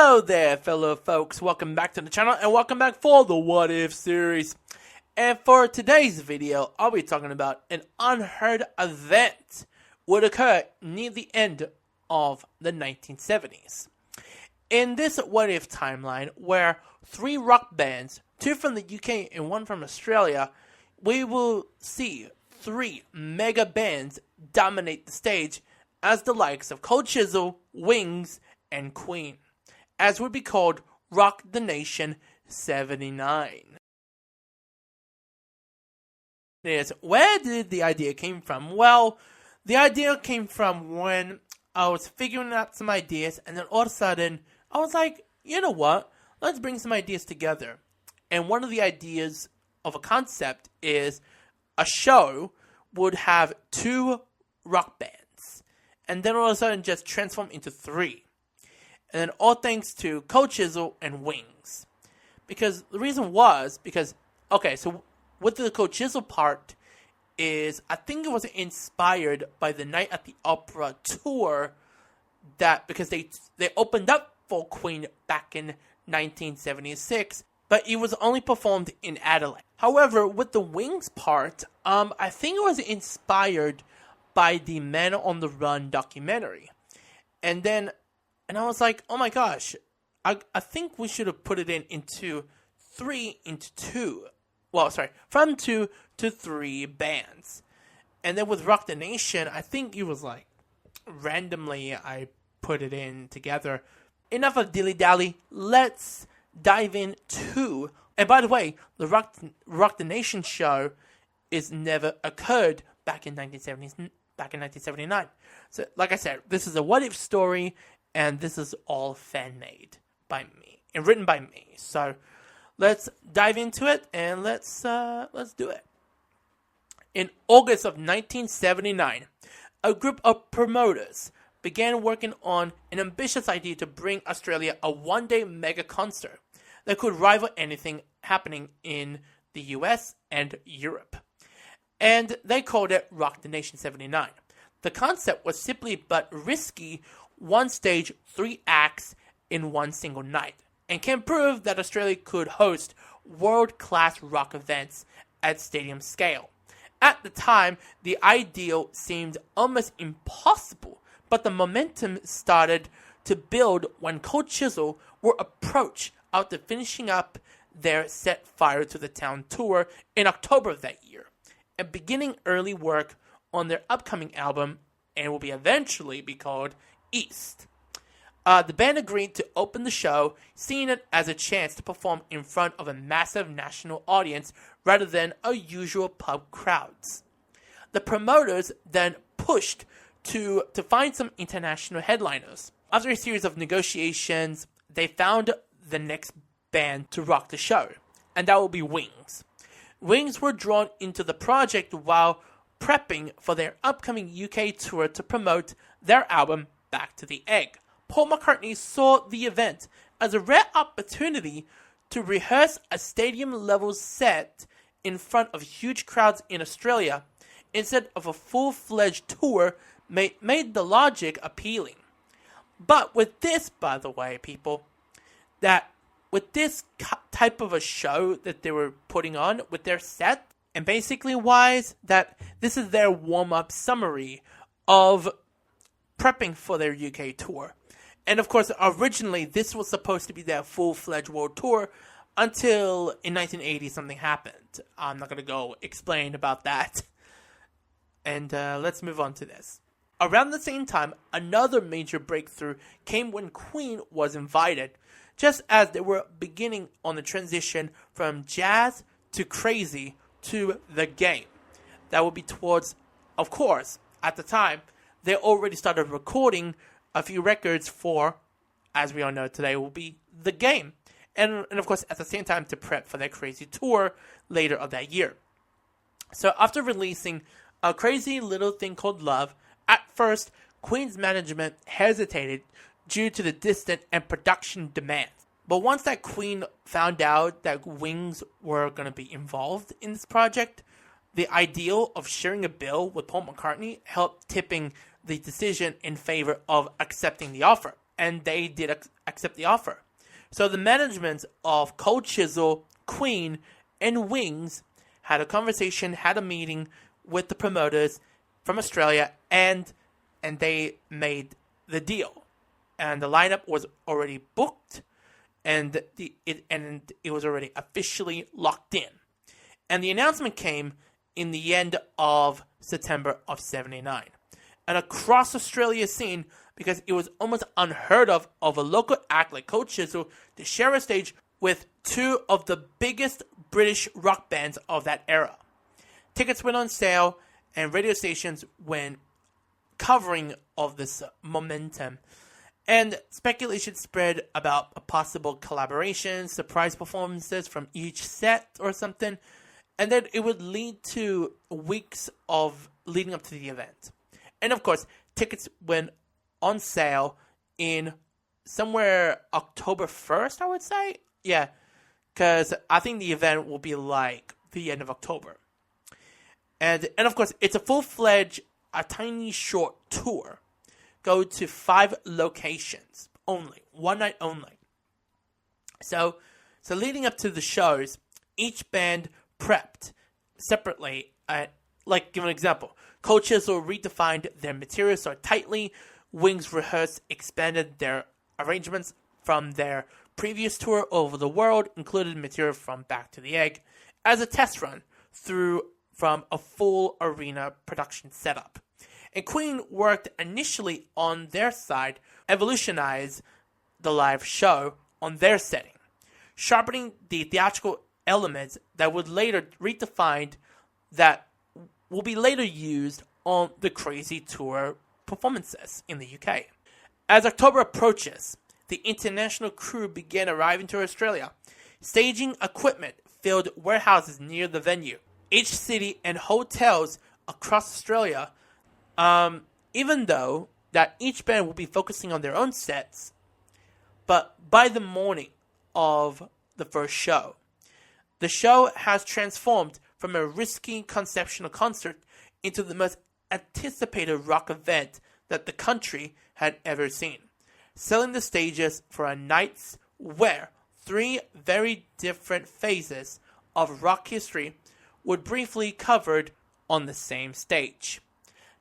Hello there, fellow folks. Welcome back to the channel, and welcome back for the What If series. And for today's video, I'll be talking about an unheard event would occur near the end of the 1970s. In this What If timeline, where 3 rock bands, 2 from the UK and 1 from Australia, we will see 3 mega bands dominate the stage as the likes of Cold Chisel, Wings, and Queen, as would be called Rock the Nation 79. Yes, where did the idea came from? Well, the idea came from when I was figuring out some ideas, and then all of a sudden, I was like, you know what? Let's bring some ideas together. And one of the ideas of a concept is a show would have 2 rock bands, and then all of a sudden just transform into 3. And then all thanks to Cold Chisel and Wings. Because the reason was, so with the Cold Chisel part is, I think it was inspired by the Night at the Opera tour, because they opened up for Queen back in 1976, but it was only performed in Adelaide. However, with the Wings part, I think it was inspired by the Man on the Run documentary. And I was like, oh my gosh, I think we should have put it into 3 into 2. Well, sorry, from 2 to 3 bands. And then with Rock the Nation, I think it was like, randomly I put it in together. Enough of dilly-dally, let's dive into. And by the way, the Rock the Nation show is never occurred back in 1979. So, like I said, this is a what-if story, and this is all fan-made by me and written by me. So let's dive into it, and let's do it. In August of 1979, a group of promoters began working on an ambitious idea to bring Australia a one-day mega concert that could rival anything happening in the US and Europe. And they called it Rock the Nation 79. The concept was simply but risky: 1 stage, 3 acts in 1 single night, and can prove that Australia could host world-class rock events at stadium scale. At the time, the ideal seemed almost impossible, but the momentum started to build when Cold Chisel were approached after finishing up their Set Fire to the Town tour in October of that year, and beginning early work on their upcoming album, and will eventually be called East. The band agreed to open the show, seeing it as a chance to perform in front of a massive national audience rather than a usual pub crowds. The promoters then pushed to find some international headliners. After a series of negotiations, they found the next band to rock the show, and that will be Wings. Wings were drawn into the project while prepping for their upcoming UK tour to promote their album Back to the Egg. Paul McCartney saw the event as a rare opportunity to rehearse a stadium-level set in front of huge crowds in Australia instead of a full-fledged tour made the logic appealing. But with this, by the way, people, that with this type of a show that they were putting on with their set, and basically wise, that this is their warm-up summary of prepping for their UK tour. And of course, originally this was supposed to be their full-fledged world tour until in 1980 something happened. I'm not going to go explain about that. And let's move on to this. Around the same time, another major breakthrough came when Queen was invited, just as they were beginning on the transition from jazz to crazy to the game. That would be towards, of course, at the time, they already started recording a few records for, as we all know today, will be The Game. And of course, at the same time, to prep for their crazy tour later of that year. So after releasing A Crazy Little Thing Called Love, at first, Queen's management hesitated due to the distance and production demands. But once that Queen found out that Wings were going to be involved in this project, the ideal of sharing a bill with Paul McCartney helped tipping the decision in favor of accepting the offer. and they did accept the offer. So the management of Cold Chisel, Queen, and Wings had a conversation, had a meeting with the promoters from Australia, and they made the deal. And the lineup was already booked, and it was already officially locked in. And the announcement came in the end of September of '79. And across Australia scene, because it was almost unheard of a local act like Cold Chisel to share a stage with two of the biggest British rock bands of that era. Tickets went on sale, and radio stations went covering of this momentum. And speculation spread about a possible collaboration, surprise performances from each set or something. And then it would lead to weeks of leading up to the event. And of course, tickets went on sale in somewhere October 1st, I would say. Yeah, because I think the event will be like the end of October. And of course, it's a full-fledged, a tiny short tour. Go to 5 locations only, one night only. So leading up to the shows, each band prepped separately. Like, give an example. Cold Chisel redefined their material so tightly. Wings rehearsed, expanded their arrangements from their previous tour over the world, included material from Back to the Egg, as a test run from a full arena production setup. And Queen worked initially on their side, evolutionize the live show on their setting, sharpening the theatrical elements that would later redefined that will be later used on the Crazy Tour performances in the UK. As October approaches, the international crew began arriving to Australia. Staging equipment filled warehouses near the venue. Each city and hotels across Australia, even though that each band will be focusing on their own sets, but by the morning of the first show, the show has transformed from a risky conceptual concert into the most anticipated rock event that the country had ever seen, selling the stages for a nights where 3 very different phases of rock history were briefly covered on the same stage.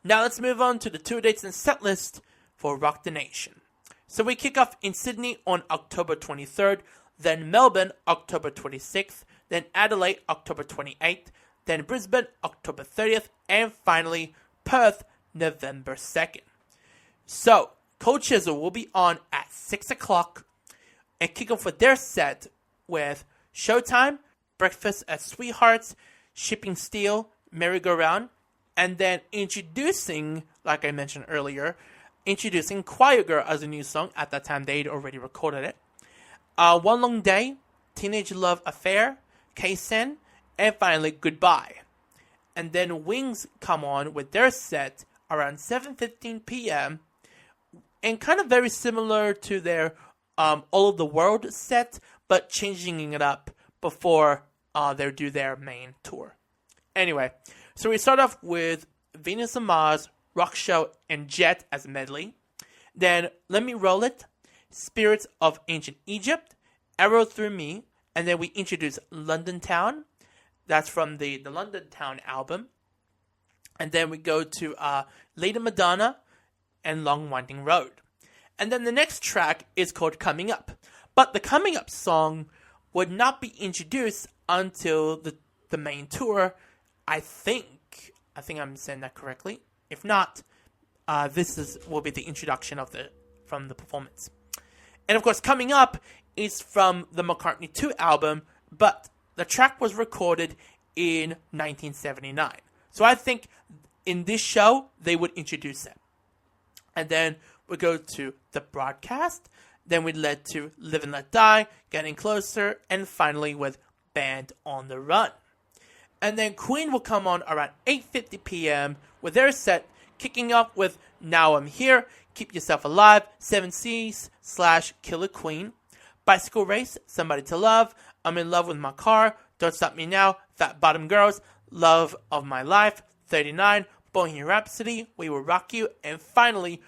Now let's move on to the tour dates and set list for Rock the Nation. So we kick off in Sydney on October 23rd, then Melbourne October 26th, then Adelaide October 28th, then Brisbane October 30th, and finally Perth November 2nd. So Cold Chisel will be on at 6 o'clock and kick off with their set with Showtime, Breakfast at Sweethearts, Shipping Steel, Merry-Go-Round, and then introducing, like I mentioned earlier, introducing Quiet Girl as a new song. At that time, they'd already recorded it. One Long Day, Teenage Love Affair, K-Sen, and finally Goodbye. And then Wings come on with their set around 7:15 p.m. and kind of very similar to their All of the World set, but changing it up before they do their main tour. Anyway, so we start off with Venus and Mars, Rock Show, and Jet as a medley. Then Let Me Roll It, Spirits of Ancient Egypt, Arrow Through Me, and then we introduce London Town. That's from the London Town album. And then we go to Lady Madonna and Long Winding Road. And then the next track is called Coming Up. But the Coming Up song would not be introduced until the main tour. I think I'm saying that correctly. If not, this will be the introduction from the performance. And of course, Coming Up is from the McCartney 2 album, but the track was recorded in 1979. So I think in this show, they would introduce it. And then we go to the broadcast. Then we led to Live and Let Die, Getting Closer, and finally with Band on the Run. And then Queen will come on around 8:50 p.m. with their set, kicking off with Now I'm Here, Keep Yourself Alive, 7 C's / Killer Queen, Bicycle Race, Somebody to Love, I'm in Love with My Car, Don't Stop Me Now, Fat Bottom Girls, Love of My Life, 39, Bohemian Rhapsody, We Will Rock You, and finally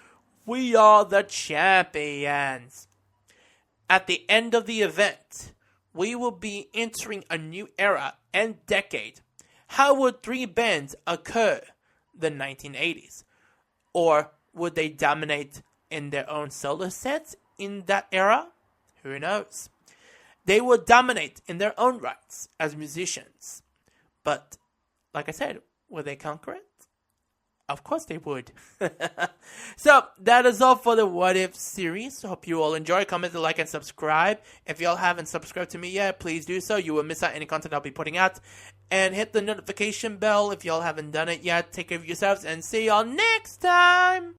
we are the champions. At the end of the event, we will be entering a new era and decade. How would 3 bands occur the 1980s? Or would they dominate in their own solo sets in that era? Who knows? They will dominate in their own rights as musicians. But, like I said, will they conquer it? Of course they would. So, that is all for the What If series. Hope you all enjoy. Comment, like, and subscribe. If y'all haven't subscribed to me yet, please do so. You will miss out any content I'll be putting out. And hit the notification bell if y'all haven't done it yet. Take care of yourselves and see y'all next time.